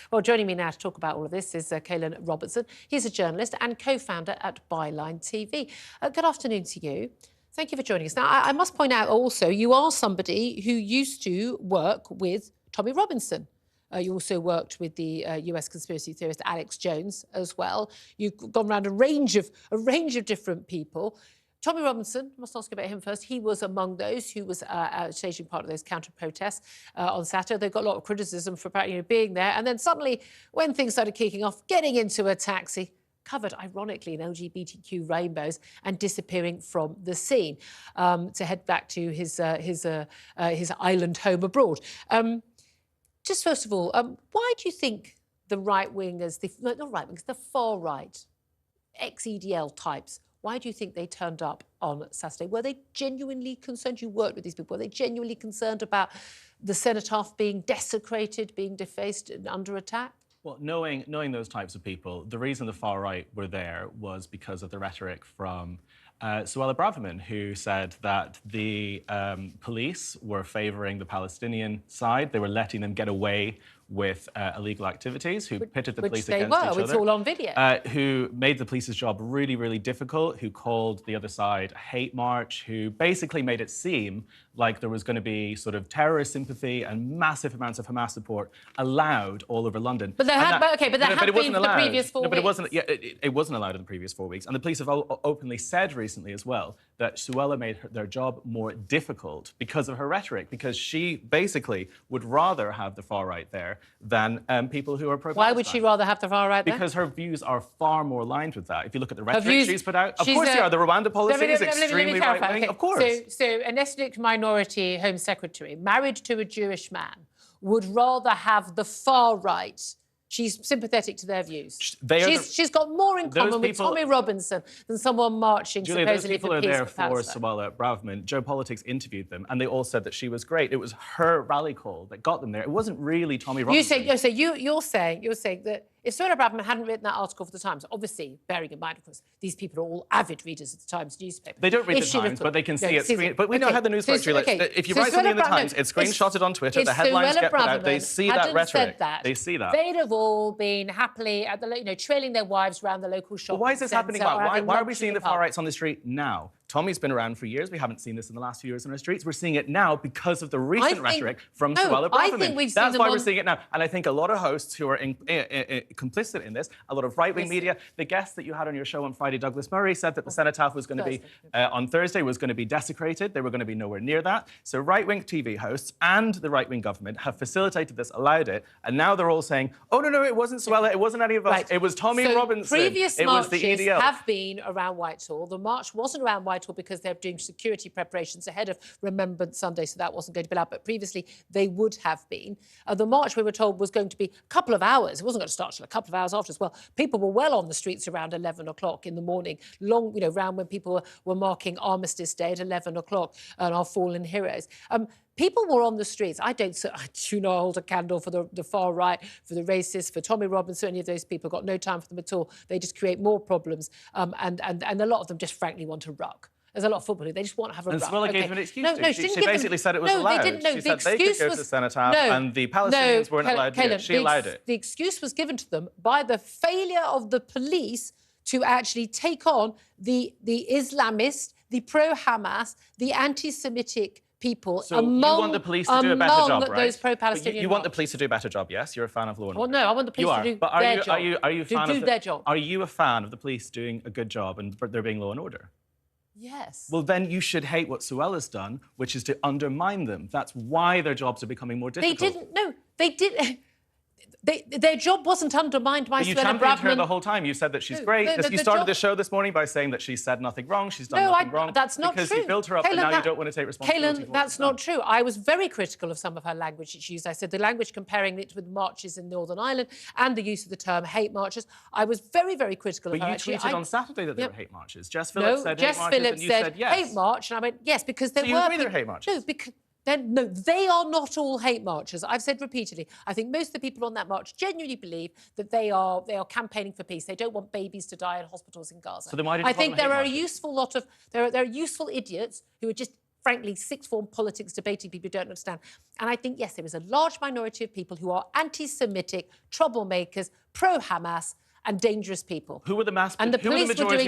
Well, joining me now to talk about all of this is Caolan Robertson. He's a journalist and co-founder at Byline TV. Good afternoon to you. Thank you for joining us. Now, I must point out also, you are somebody who used to work with Tommy Robinson. You also worked with the US conspiracy theorist Alex Jones as well. You've gone around a range of different people. Tommy Robinson, I must ask about him first. He was among those who was staging part of those counter-protests on Saturday. They got a lot of criticism for being there. And then suddenly, when things started kicking off, getting into a taxi, covered, ironically, in LGBTQ rainbows and disappearing from the scene to head back to his island home abroad. Just first of all, why do you think the right-wingers, not right-wingers, the far-right, ex-EDL types, why do you think they turned up on Saturday? Were they genuinely concerned? You worked with these people. Were they genuinely concerned about the cenotaph being desecrated, being defaced and under attack? Well, knowing those types of people, the reason the far right were there was because of the rhetoric from Suella Braverman, who said that the police were favouring the Palestinian side. They were letting them get away with illegal activities, who pitted the police against each other. It's all on video. Who made the police's job really, really difficult, who called the other side a hate march, who basically made it seem like there was going to be sort of terrorist sympathy and massive amounts of Hamas support allowed all over London. But there had been for the previous 4 weeks. But it wasn't. Yeah, it wasn't allowed in the previous 4 weeks. And the police have openly said recently as well that Suella made their job more difficult because of her rhetoric, because she basically would rather have the far right there than people who are pro-Palestine. Why would she rather have the far right there? Because her views are far more aligned with that. If you look at the rhetoric she's put out, of course they are. The Rwanda policy is extremely right-wing, of course. So an ethnic minority Home Secretary married to a Jewish man would rather have the far right. She's sympathetic to their views. She's got more in common with Tommy Robinson than someone marching supposedly for peace. Those people are there for Suella Braverman. Joe Politics interviewed them, and they all said that she was great. It was her rally call that got them there. It wasn't really Tommy Robinson. You're saying that if Suella Braverman hadn't written that article for the Times, obviously bearing in mind, of course, these people are all avid readers of the Times newspaper. They don't read the Times, but they can see it. But we know how the news works. If you write something in the Times, it's screenshotted on Twitter. The headlines get put out. They see that rhetoric. They see that. They'd have all been happily at the, trailing their wives around the local shop. But why is this happening? Why are we seeing the far rights on the street now? Tommy's been around for years. We haven't seen this in the last few years on our streets. We're seeing it now because of the recent rhetoric from Suella Braverman. That's why we're seeing it now. And I think a lot of hosts who are complicit in this, a lot of right-wing media, the guest that you had on your show on Friday, Douglas Murray, said that the cenotaph was going to be, on Thursday, was going to be desecrated. They were going to be nowhere near that. So right-wing TV hosts and the right-wing government have facilitated this, allowed it, and now they're all saying, oh, no, it wasn't Suella, it wasn't any of us, it was Tommy Robinson, previous it was the EDL. Have been around Whitehall. The march wasn't around Whitehall because they're doing security preparations ahead of Remembrance Sunday, so that wasn't going to be allowed. But previously, they would have been. The march, we were told, was going to be a couple of hours. It wasn't going to start till a couple of hours after as well. People were well on the streets around 11 o'clock in the morning, long, around when people were marking Armistice Day at 11 o'clock and our fallen heroes. People were on the streets. I do not hold a candle for the far right, for the racists, for Tommy Robinson. Any of those people, got no time for them at all. They just create more problems, and a lot of them just frankly want a ruck. There's a lot of footballers. They just want to have a ruck. And Suella gave them an excuse. She basically said it was allowed. They didn't. She said they could go to the cenotaph and the Palestinians weren't allowed to do it. She allowed it. The excuse was given to them by the failure of the police to actually take on the Islamist, the pro-Hamas, the anti-Semitic people so you want the police to do a better job, right? Those pro-Palestinian. You want the police to do a better job, yes? You're a fan of law and order. Well, no, I want the police to do their job. Are you a fan of their job? Are you a fan of the police doing a good job and there being law and order? Yes. Well, then you should hate what Suella's done, which is to undermine them. That's why their jobs are becoming more difficult. They didn't. No, they did. Their job wasn't undermined by Suella Braverman. You championed her the whole time. You said that she's great. You started the show this morning by saying that she said nothing wrong, she's done nothing wrong. That's not true. Because you built her up and now you don't want to take responsibility for it. That's not true. I was very critical of some of her language that she used. I said the language comparing it with marches in Northern Ireland and the use of the term hate marches. I was very, very critical of her. But you tweeted on Saturday that they were hate marches. Jess Phillips said hate marches and you said yes. Hate march, and I went, yes, because there were... So you agree they're hate marches? No, because... No, they are not all hate marchers. I've said repeatedly, I think most of the people on that march genuinely believe that they are campaigning for peace. They don't want babies to die in hospitals in Gaza. So then why did you I think there are a useful lot of... There are useful idiots who are just frankly, sixth form politics debating people who don't understand. And I think, yes, there is a large minority of people who are anti-Semitic, troublemakers, pro-Hamas, and dangerous people. Who were the majority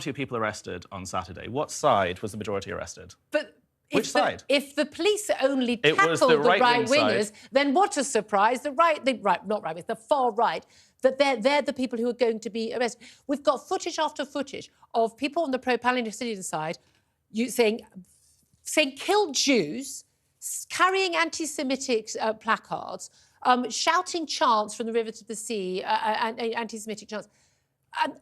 of people arrested on Saturday? What side was the majority arrested? Which side? If the police only tackled the right-wingers, then what a surprise. The far right, that they're the people who are going to be arrested. We've got footage after footage of people on the pro-Palestinian side saying kill Jews, carrying anti-Semitic placards, shouting chants from the river to the sea, anti-Semitic chants.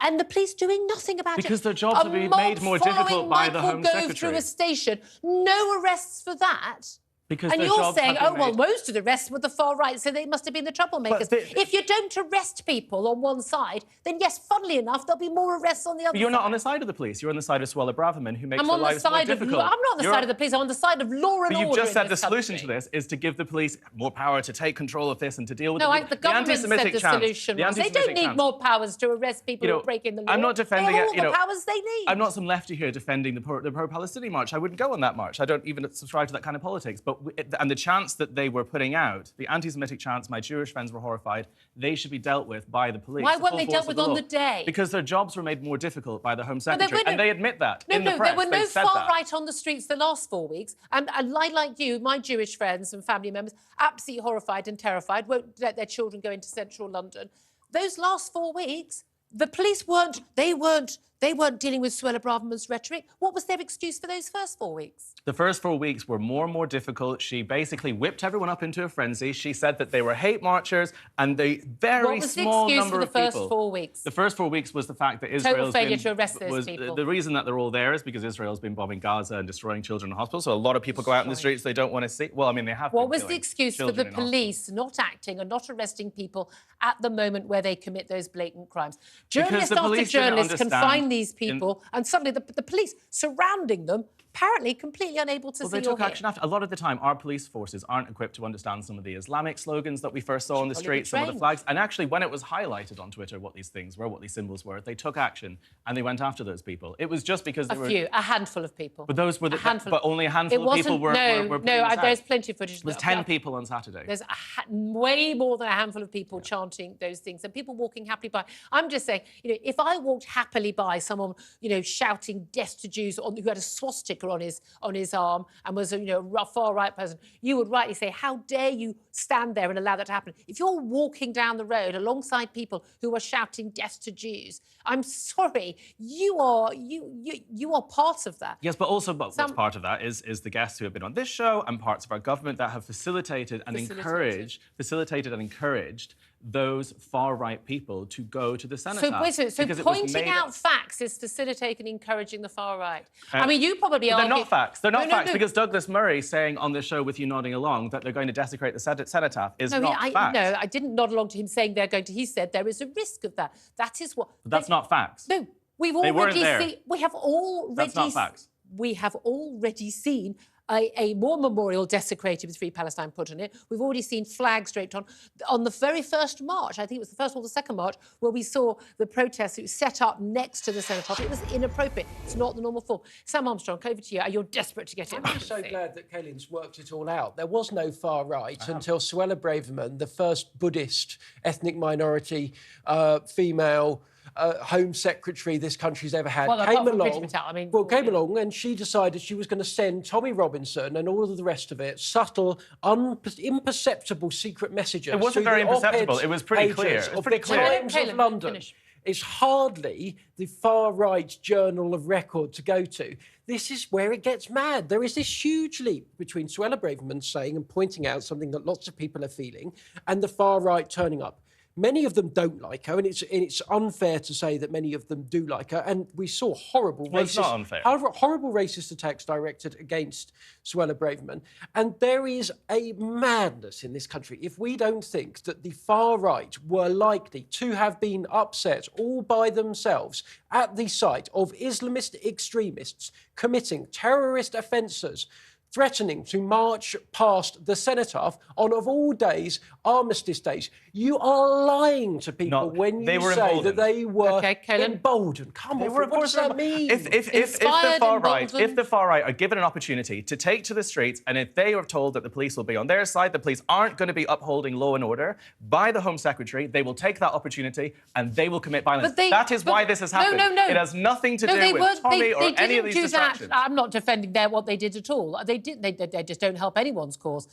And the police doing nothing about it. Because their jobs are being made more difficult by the Home Secretary. Go through a station, no arrests for that. Because and you're saying, oh, well, most of the arrests were the far right, so they must have been the troublemakers. If you don't arrest people on one side, then yes, funnily enough, there'll be more arrests on the other side. You're not on the side of the police. You're on the side of Suella Braverman, who makes their lives more difficult. I'm not on the side of the police. I'm on the side of law and order. But you've just said the solution to this is to give the police more power to take control of this and to deal with the government said the solution was they don't need more powers to arrest people who are breaking the law. I'm not defending all the powers they need. I'm not some lefty here defending the pro-Palestinian march. I wouldn't go on that march. I don't even subscribe to that kind of politics. And the chants that they were putting out, the anti-Semitic chants, my Jewish friends were horrified, they should be dealt with by the police. Why weren't they dealt with on the day? Because their jobs were made more difficult by the Home Secretary, and they admit that in the press. There were no far-right on the streets the last 4 weeks, and I, like you, my Jewish friends and family members, absolutely horrified and terrified, won't let their children go into central London. Those last 4 weeks, the police weren't dealing with Suella Braverman's rhetoric. What was their excuse for those first 4 weeks? The first 4 weeks were more and more difficult. She basically whipped everyone up into a frenzy. She said that they were hate marchers and the very small number of people. What was the excuse for the first 4 weeks? The first 4 weeks was the fact that Israel's failure to arrest those people. The reason that they're all there is because Israel's been bombing Gaza and destroying children in hospitals. So a lot of people go out in the streets they don't want to see. Well, I mean, they have. What was the excuse for the police not acting and not arresting people at the moment where they commit those blatant crimes? Journalist after journalist can find these people, and suddenly the police surrounding them, apparently completely unable to see or hear. They took action after. A lot of the time, our police forces aren't equipped to understand some of the Islamic slogans that we first saw on the streets, some of the flags. And actually, when it was highlighted on Twitter what these things were, what these symbols were, they took action and they went after those people. It was just because a handful of people. But those were but only a handful of people were there's plenty of footage. It was 10 people on Saturday. There's way more than a handful of people chanting those things and people walking happily by. I'm just saying, if I walked happily by someone, shouting death to Jews who had a swastika on his arm and was a far right person, you would rightly say, how dare you stand there and allow that to happen? If you're walking down the road alongside people who are shouting death to Jews, I'm sorry, you are part of that. Yes, but also what's part of that is the guests who have been on this show and parts of our government that have facilitated and encouraged those far-right people to go to the cenotaph. So pointing out facts is facilitating and encouraging the far-right. I mean, you probably argue... They're not facts. They're not facts because Douglas Murray saying on this show with you nodding along that they're going to desecrate the cenotaph is not facts. No, I didn't nod along to him saying they're going to... He said there is a risk of that. That is what... But that's not facts. No, we've already seen... We have already... That's not facts. We have already seen a war memorial desecrated with Free Palestine put on it. We've already seen flags draped on the very first march. I think it was the first or the second march where we saw the protests set up next to the cenotaph. It was inappropriate. It's not the normal form. Sam Armstrong, over to you. You're desperate to get it. I'm so glad that Caolan's worked it all out. There was no far right until Suella Braverman, the first Buddhist ethnic minority female Home Secretary this country's ever had, came along and she decided she was going to send Tommy Robinson and all of the rest of it subtle, imperceptible secret messages. It wasn't very imperceptible. It was pretty clear. Of the Times of London. It's hardly the far-right journal of record to go to. This is where it gets mad. There is this huge leap between Suella Braverman saying and pointing out something that lots of people are feeling and the far-right turning up. Many of them don't like her, and it's unfair to say that many of them do like her. And we saw horrible racist attacks directed against Suella Braverman. And there is a madness in this country if we don't think that the far right were likely to have been upset all by themselves at the sight of Islamist extremists committing terrorist offences threatening to march past the cenotaph on, of all days, Armistice days. You are lying to people when you say that they were emboldened. Come on, what does that mean? If the far right are given an opportunity to take to the streets, and if they are told that the police will be on their side, the police aren't going to be upholding law and order by the Home Secretary, they will take that opportunity and they will commit violence. That is why this has happened. No. It has nothing to do with Tommy or any of these distractions. I'm not defending what they did at all. They just don't help anyone's cause,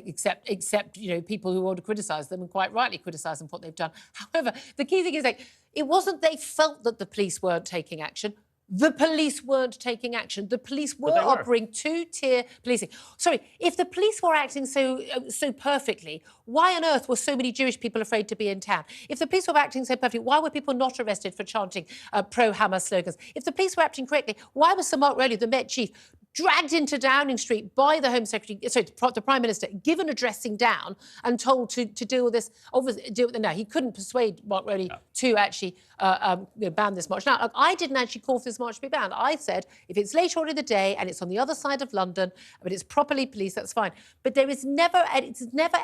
except people who want to criticise them, and quite rightly criticise them for what they've done. However, the key thing is it wasn't they felt that the police weren't taking action. The police weren't taking action. The police were offering two-tier policing. Sorry, if the police were acting so perfectly, why on earth were so many Jewish people afraid to be in town? If the police were acting so perfectly, why were people not arrested for chanting pro-Hamas slogans? If the police were acting correctly, why was Sir Mark Rowley, the Met Chief, dragged into Downing Street by the Home Secretary, the Prime Minister, given a dressing down and told to deal with this? No, he couldn't persuade Mark Rowley to actually ban this march. Now, look, I didn't actually call for this march to be banned. I said, if it's late on in the day and it's on the other side of London, but it's properly policed, that's fine. But it's never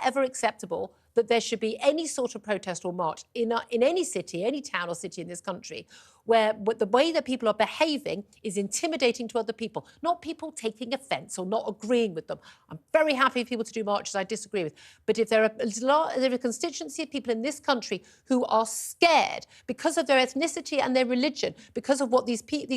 ever acceptable that there should be any sort of protest or march in any city, any town or city in this country where the way that people are behaving is intimidating to other people, not people taking offence or not agreeing with them. I'm very happy for people to do marches I disagree with. But if there are a constituency of people in this country who are scared because of their ethnicity and their religion, because of what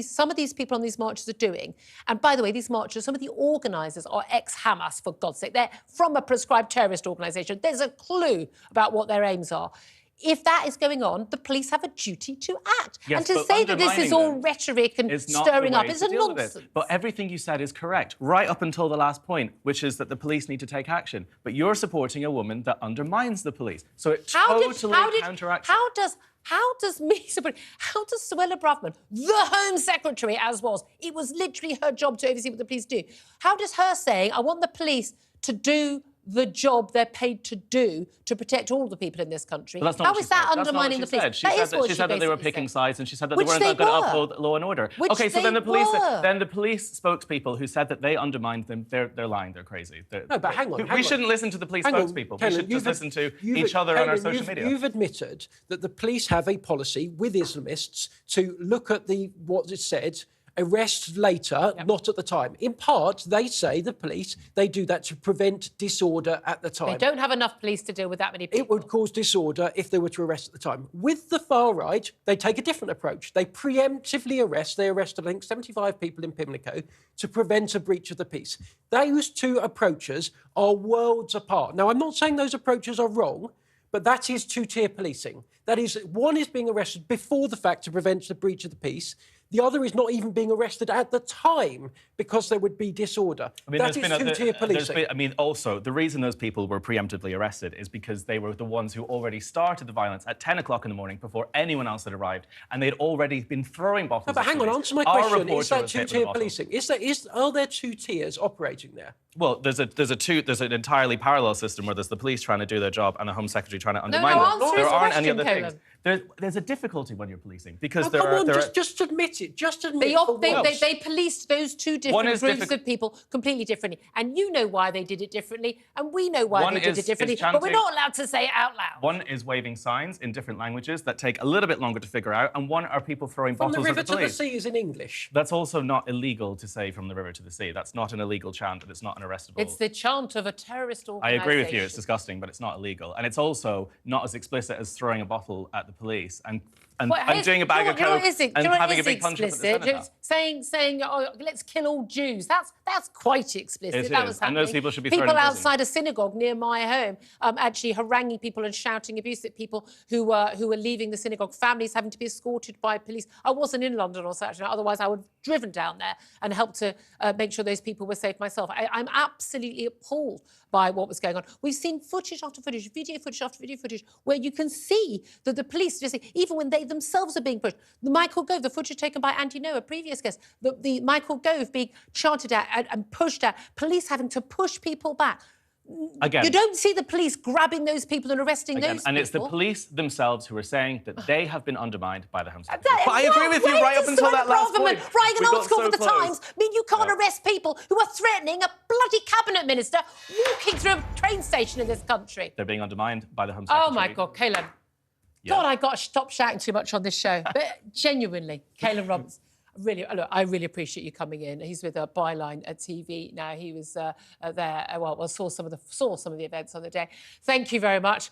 some of these people on these marches are doing, and by the way, these marches, some of the organisers are ex-Hamas, for God's sake. They're from a proscribed terrorist organisation. There's a clue about what their aims are. If that is going on, the police have a duty to act. Yes, and to say that this is all rhetoric and stirring up is a nonsense. But everything you said is correct, right up until the last point, which is that the police need to take action. But you're supporting a woman that undermines the police. So it totally counteracts. How does Suella Braverman, the Home Secretary as was, it was literally her job to oversee what the police do. How does her saying, I want the police to do the job they're paid to do to protect all the people in this country. How is that undermining the police? She said that they were picking sides, and she said that they weren't going to uphold law and order. Okay, so then the police spokespeople who said that they undermined them, they're lying, they're crazy. No, but hang on. We shouldn't listen to the police spokespeople. We should just listen to each other on our social media. You've admitted that the police have a policy with Islamists to look at what is said, arrest later, not at the time. In part, they say, the police, they do that to prevent disorder at the time. They don't have enough police to deal with that many people. It would cause disorder if they were to arrest at the time. With the far right, they take a different approach. They preemptively arrest. They arrested, I think, 75 people in Pimlico to prevent a breach of the peace. Those two approaches are worlds apart. Now, I'm not saying those approaches are wrong, but that is two-tier policing. That is, one is being arrested before the fact to prevent the breach of the peace. The other is not even being arrested at the time because there would be disorder. That is two-tier policing. Also, the reason those people were preemptively arrested is because they were the ones who already started the violence at 10 o'clock in the morning before anyone else had arrived, and they'd already been throwing bottles. No, but hang on, answer my question. Is that two-tier policing? Are there two tiers operating there? Well, there's an entirely parallel system where there's the police trying to do their job and the Home Secretary trying to undermine them. There aren't any other things. There's a difficulty when you're policing because just admit it. Just admit they policed those two different groups of people completely differently, and you know why they did it differently, and we know why they did it differently, but we're not allowed to say it out loud. One is waving signs in different languages that take a little bit longer to figure out, and one are people throwing bottles at the police. From the river to the sea is in English. That's also not illegal to say from the river to the sea. That's not an illegal chant, and it's not an arrestable. It's the chant of a terrorist organisation. I agree with you. It's disgusting, but it's not illegal, and it's also not as explicit as throwing a bottle at the police and doing a bag of coke and having a big punch up at the cenotaph. Saying, oh, let's kill all Jews. That's quite explicit. That was happening. And those people should be thrown in prison. Outside a synagogue near my home, actually haranguing people and shouting abuse at people who were leaving the synagogue. Families having to be escorted by police. I wasn't in London on Saturday night. Otherwise, I would have driven down there and helped to make sure those people were safe myself. I'm absolutely appalled by what was going on. We've seen footage after footage, video footage after video footage, where you can see that the police, even when they themselves are being pushed. The Michael Gove, the footage taken by Andy Noah, previous guest, the Michael Gove being chanted at and pushed at, police having to push people back. Again, you don't see the police grabbing those people and arresting those people. And it's the police themselves who are saying that they have been undermined by the Home Secretary. But I agree with you right up until that last point. Writing an article for the Times mean you can't arrest people who are threatening a bloody cabinet minister walking through a train station in this country. They're being undermined by the Home Secretary. Oh, my God, Caolan. Yeah. God, I've got to stop shouting too much on this show. But genuinely, Caolan Robertson. Really, look, I really appreciate you coming in. He's with Byline TV now. He was there. Well, saw some of the events on the day. Thank you very much.